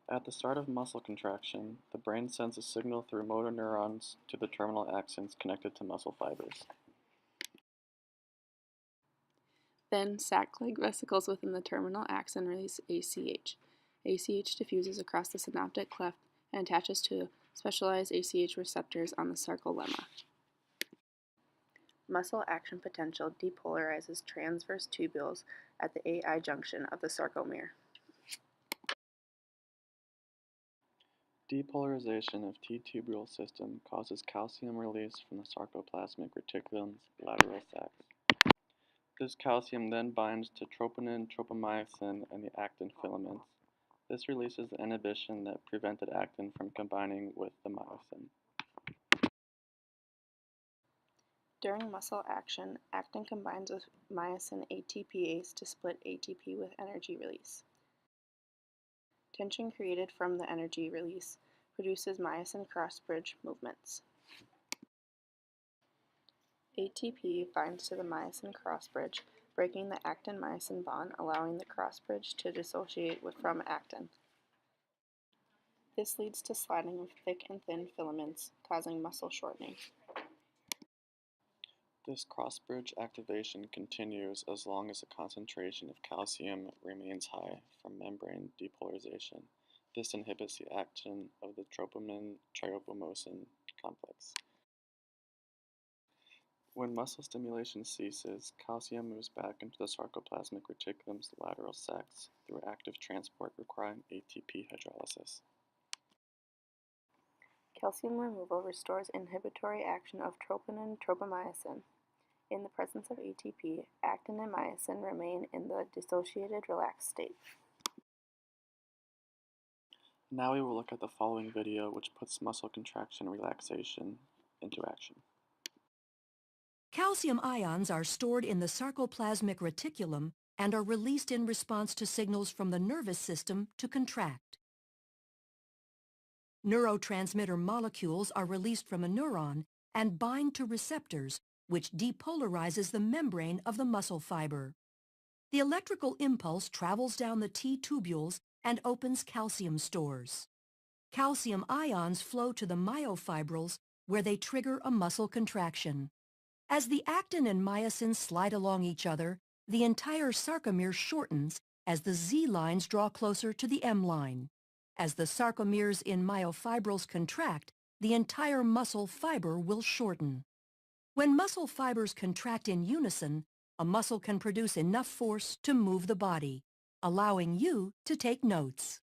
At the start of muscle contraction, the brain sends a signal through motor neurons to the terminal axons connected to muscle fibers. Then, sac-like vesicles within the terminal axon release ACH. ACH diffuses across the synaptic cleft and attaches to specialized ACH receptors on the sarcolemma. Muscle action potential depolarizes transverse tubules at the AI junction of the sarcomere. Depolarization of T-tubule system causes calcium release from the sarcoplasmic reticulum's lateral sacs. This calcium then binds to troponin, tropomyosin, and the actin filaments. This releases the inhibition that prevented actin from combining with the myosin. During muscle action, actin combines with myosin ATPase to split ATP with energy release. Tension created from the energy release produces myosin cross-bridge movements. ATP binds to the myosin cross-bridge, breaking the actin-myosin bond, allowing the cross-bridge to dissociate from actin. This leads to sliding of thick and thin filaments, causing muscle shortening. This cross-bridge activation continues as long as the concentration of calcium remains high from membrane depolarization. This inhibits the action of the troponin-tropomyosin complex. When muscle stimulation ceases, calcium moves back into the sarcoplasmic reticulum's lateral sacs through active transport requiring ATP hydrolysis. Calcium removal restores inhibitory action of troponin tropomyosin. In the presence of ATP, actin and myosin remain in the dissociated relaxed state. Now we will look at the following video which puts muscle contraction relaxation into action. Calcium ions are stored in the sarcoplasmic reticulum and are released in response to signals from the nervous system to contract. Neurotransmitter molecules are released from a neuron and bind to receptors, which depolarizes the membrane of the muscle fiber. The electrical impulse travels down the T-tubules and opens calcium stores. Calcium ions flow to the myofibrils, where they trigger a muscle contraction. As the actin and myosin slide along each other, the entire sarcomere shortens as the Z lines draw closer to the M line. As the sarcomeres in myofibrils contract, the entire muscle fiber will shorten. When muscle fibers contract in unison, a muscle can produce enough force to move the body, allowing you to take notes.